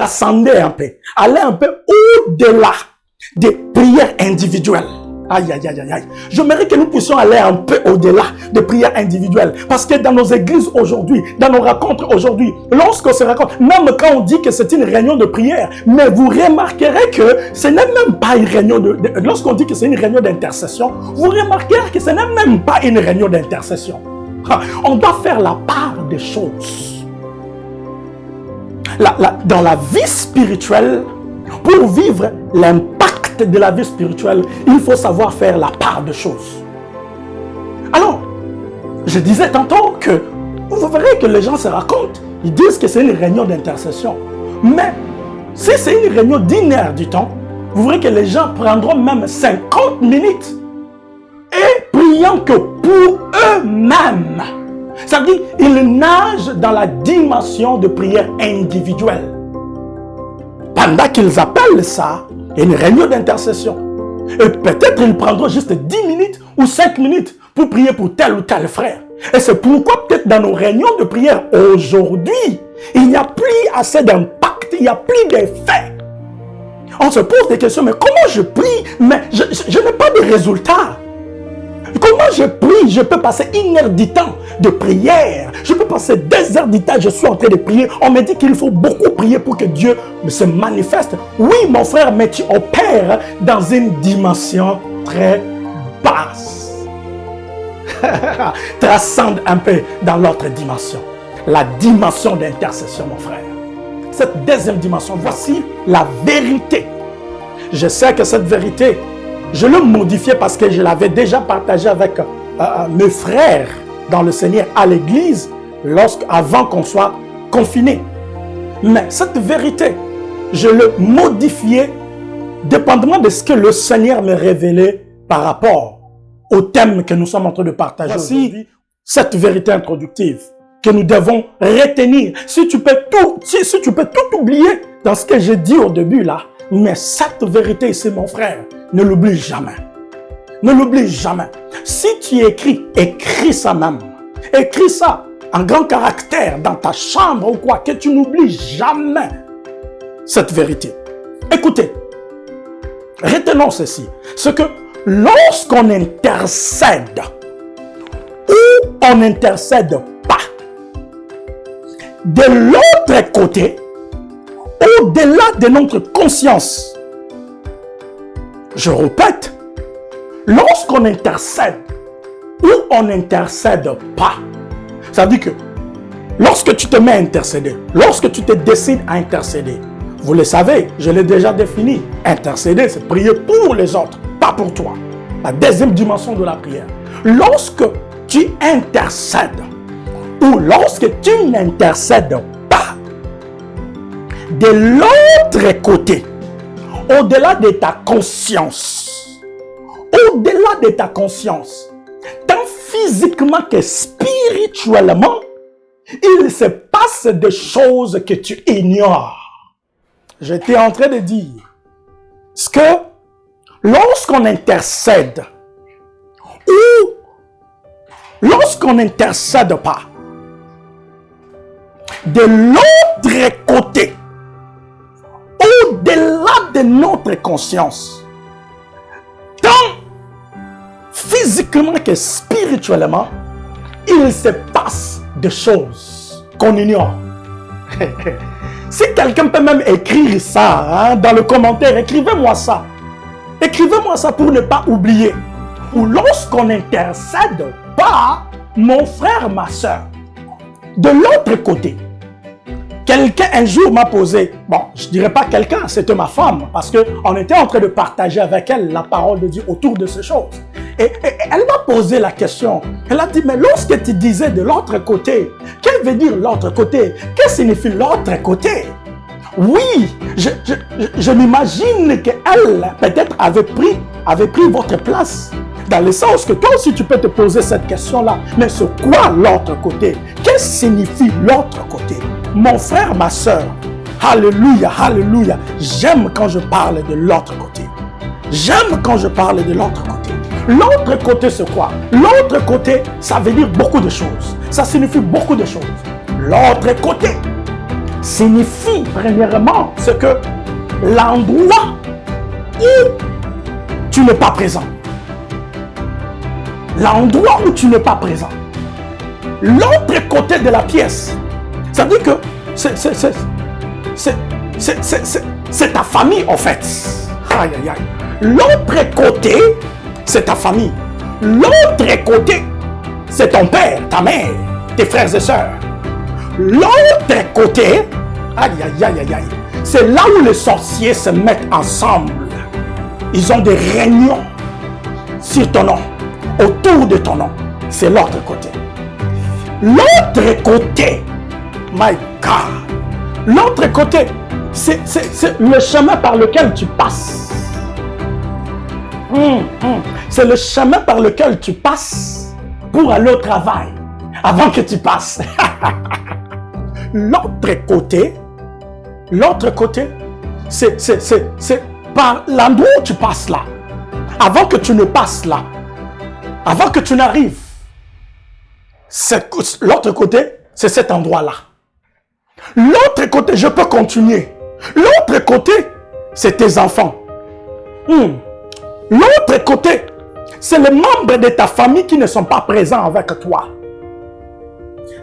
transcender un peu, aller un peu au-delà des prières individuelles. Aïe, aïe, aïe, aïe. J'aimerais que nous puissions aller un peu au-delà des prières individuelles. Parce que dans nos églises aujourd'hui, dans nos rencontres aujourd'hui, lorsqu'on se rencontre, même quand on dit que c'est une réunion de prière, mais vous remarquerez que ce n'est même pas une réunion lorsqu'on dit que c'est une réunion d'intercession, vous remarquerez que ce n'est même pas une réunion d'intercession. On doit faire la part des choses. Dans la vie spirituelle, pour vivre l'impact de la vie spirituelle, il faut savoir faire la part de choses. Alors, je disais tantôt que vous verrez que les gens se racontent, ils disent que c'est une réunion d'intercession. Mais si c'est une réunion d'une heure du temps, vous verrez que les gens prendront même 50 minutes et priant que pour eux-mêmes. Ça veut dire qu'ils nagent dans la dimension de prière individuelle. Pendant qu'ils appellent ça une réunion d'intercession. Et peut-être ils prendront juste 10 minutes ou 5 minutes pour prier pour tel ou tel frère. Et c'est pourquoi peut-être dans nos réunions de prière aujourd'hui, il n'y a plus assez d'impact, il n'y a plus d'effet. On se pose des questions, mais comment je prie, mais je n'ai pas de résultats. Comment je prie? Je peux passer 1 heure du temps de prière. Je peux passer 2 heures du temps, je suis en train de prier. On me dit qu'il faut beaucoup prier pour que Dieu se manifeste. Oui, mon frère, mais tu opères dans une dimension très basse. Transcende un peu dans l'autre dimension. La dimension d'intercession, mon frère. Cette deuxième dimension, voici la vérité. Je sais que cette vérité, je l'ai modifiée parce que je l'avais déjà partagée avec mes frères dans le Seigneur à l'église avant qu'on soit confinés. Mais cette vérité, je l'ai modifiée dépendamment de ce que le Seigneur me révélait par rapport au thème que nous sommes en train de partager. Voici cette vérité introductive que nous devons retenir. Si tu peux tout oublier dans ce que j'ai dit au début là, mais cette vérité ici, mon frère, ne l'oublie jamais. Ne l'oublie jamais. Si tu écris ça même. Écris ça en grand caractère dans ta chambre ou quoi, que tu n'oublies jamais cette vérité. Écoutez, retenons ceci. C'est que lorsqu'on intercède ou on n'intercède pas, de l'autre côté, au-delà de notre conscience, je répète, lorsqu'on intercède ou on n'intercède pas, ça veut dire que lorsque tu te mets à intercéder, lorsque tu te décides à intercéder, vous le savez, je l'ai déjà défini, intercéder, c'est prier pour les autres, pas pour toi. La deuxième dimension de la prière. Lorsque tu intercèdes ou lorsque tu n'intercèdes pas, de l'autre côté, au-delà de ta conscience, tant physiquement que spirituellement, il se passe des choses que tu ignores. J'étais en train de dire que lorsqu'on intercède ou lorsqu'on n'intercède pas, de l'autre côté, au-delà de notre conscience, tant physiquement que spirituellement, il se passe des choses qu'on ignore. Si quelqu'un peut même écrire ça dans le commentaire, écrivez-moi ça. Écrivez-moi ça pour ne pas oublier. Ou lorsqu'on n'intercède pas, mon frère, ma soeur, de l'autre côté, quelqu'un un jour m'a posé, bon, je ne dirais pas quelqu'un, c'était ma femme, parce qu'on était en train de partager avec elle la parole de Dieu autour de ces choses. Et elle m'a posé la question, elle a dit, mais lorsque tu disais de l'autre côté, qu'est-ce que veut dire l'autre côté? Qu'est-ce que signifie l'autre côté? Oui, je m'imagine qu'elle peut-être avait pris votre place. Dans le sens que toi aussi tu peux te poser cette question-là. Mais c'est quoi l'autre côté? Qu'est-ce que signifie l'autre côté? Mon frère, ma soeur, alléluia, alléluia. J'aime quand je parle de l'autre côté. J'aime quand je parle de l'autre côté. L'autre côté, c'est quoi? L'autre côté, ça veut dire beaucoup de choses. Ça signifie beaucoup de choses. L'autre côté, signifie premièrement ce que l'endroit où tu n'es pas présent. L'endroit où tu n'es pas présent. L'autre côté de la pièce. Ça veut dire que c'est ta famille en fait. Aïe, aïe, aïe. L'autre côté, c'est ta famille. L'autre côté, c'est ton père, ta mère, tes frères et sœurs. L'autre côté, aïe, aïe, aïe, aïe, aïe, c'est là où les sorciers se mettent ensemble. Ils ont des réunions sur ton nom, autour de ton nom. C'est l'autre côté. L'autre côté, my God, l'autre côté, c'est le chemin par lequel tu passes. C'est le chemin par lequel tu passes pour aller au travail avant que tu passes. L'autre côté, c'est par l'endroit où tu passes là. Avant que tu ne passes là. Avant que tu n'arrives. L'autre côté, c'est cet endroit-là. L'autre côté, je peux continuer. L'autre côté, c'est tes enfants. L'autre côté, c'est les membres de ta famille qui ne sont pas présents avec toi.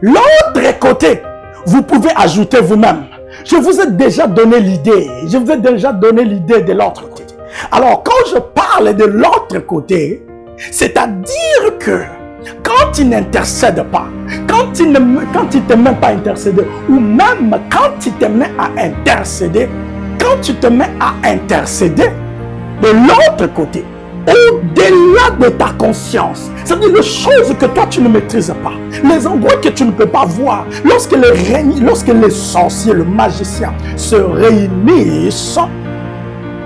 L'autre côté, vous pouvez ajouter vous-même. Je vous ai déjà donné l'idée. Je vous ai déjà donné l'idée de l'autre côté. Alors, quand je parle de l'autre côté, c'est-à-dire que quand il n'intercède pas, quand il ne te met pas à intercéder, ou même quand il te met à intercéder, quand tu te mets à intercéder de l'autre côté, au-delà de ta conscience, c'est-à-dire les choses que toi tu ne maîtrises pas, les endroits que tu ne peux pas voir, lorsque les sorciers, le magicien se réunissent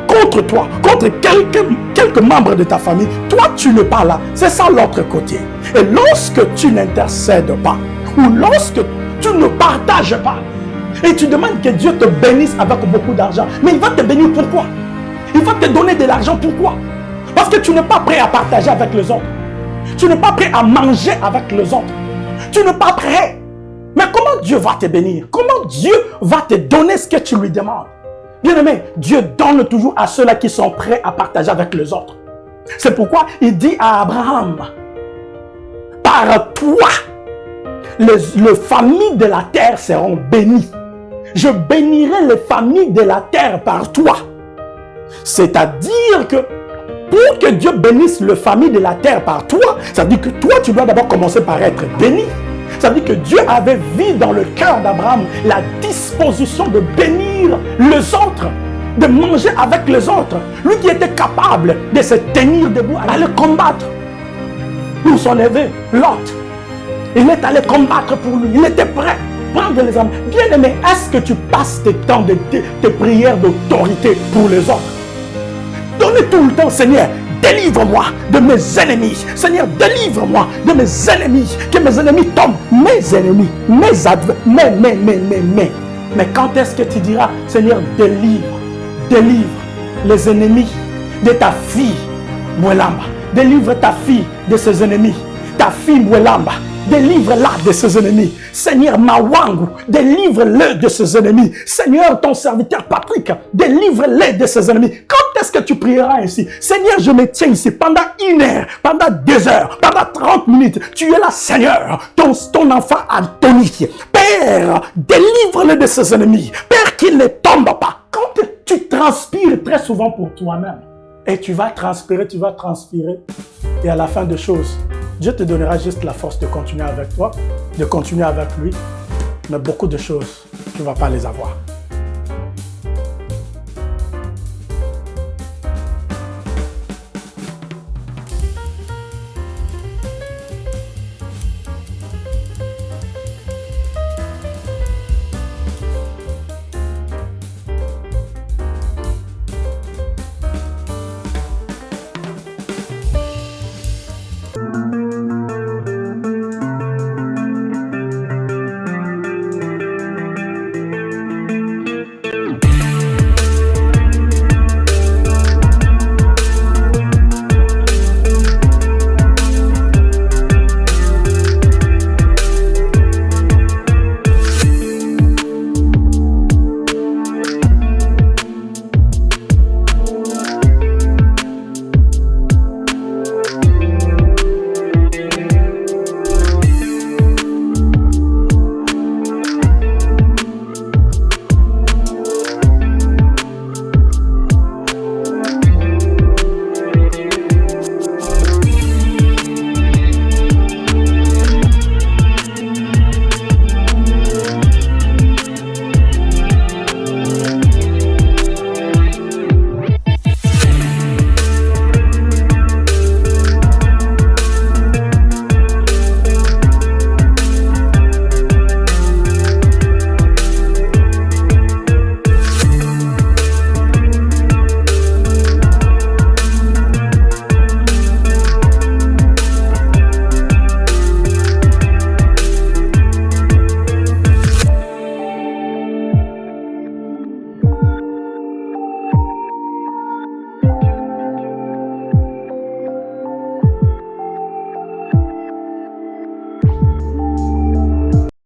contre toi, contre quelques membres de ta famille, toi tu n'es pas là, c'est ça l'autre côté. Et lorsque tu n'intercèdes pas, ou lorsque tu ne partages pas, et tu demandes que Dieu te bénisse avec beaucoup d'argent, mais il va te bénir pourquoi? Il va te donner de l'argent pourquoi? Parce que tu n'es pas prêt à partager avec les autres. Tu n'es pas prêt à manger avec les autres. Tu n'es pas prêt. Mais comment Dieu va te bénir? Comment Dieu va te donner ce que tu lui demandes? Bien-aimé, Dieu donne toujours à ceux-là qui sont prêts à partager avec les autres. C'est pourquoi il dit à Abraham, par toi, les familles de la terre seront bénies. Je bénirai les familles de la terre par toi. C'est-à-dire que pour que Dieu bénisse les familles de la terre par toi, ça veut dire que toi, tu dois d'abord commencer par être béni. Ça veut dire que Dieu avait vu dans le cœur d'Abraham la disposition de bénir les autres, de manger avec les autres. Lui qui était capable de se tenir debout, aller combattre pour son neveu, Lot. Il est allé combattre pour lui. Il était prêt. Prendre les armes. Bien aimé, est-ce que tu passes tes temps de tes prières d'autorité pour les autres? Donnez tout le temps, Seigneur, délivre-moi de mes ennemis. Seigneur, délivre-moi de mes ennemis. Que mes ennemis tombent. Mes ennemis, mes adversaires. Mais quand est-ce que tu diras, Seigneur, délivre les ennemis de ta fille, Mwelamba. Délivre ta fille de ses ennemis. Ta fille, Mwelamba. Délivre-la de ses ennemis. Seigneur Mawangu, délivre-le de ses ennemis. Seigneur, ton serviteur Patrick, délivre-le de ses ennemis. Quand est-ce que tu prieras ainsi? Seigneur, je me tiens ici pendant 1 heure, pendant 2 heures, pendant 30 minutes. Tu es là, Seigneur, ton enfant Anthony. Père, délivre-le de ses ennemis. Père, qu'il ne tombe pas. Quand tu transpires très souvent pour toi-même, et tu vas transpirer, et à la fin des choses, Dieu te donnera juste la force de continuer avec toi, de continuer avec lui, mais beaucoup de choses, tu ne vas pas les avoir.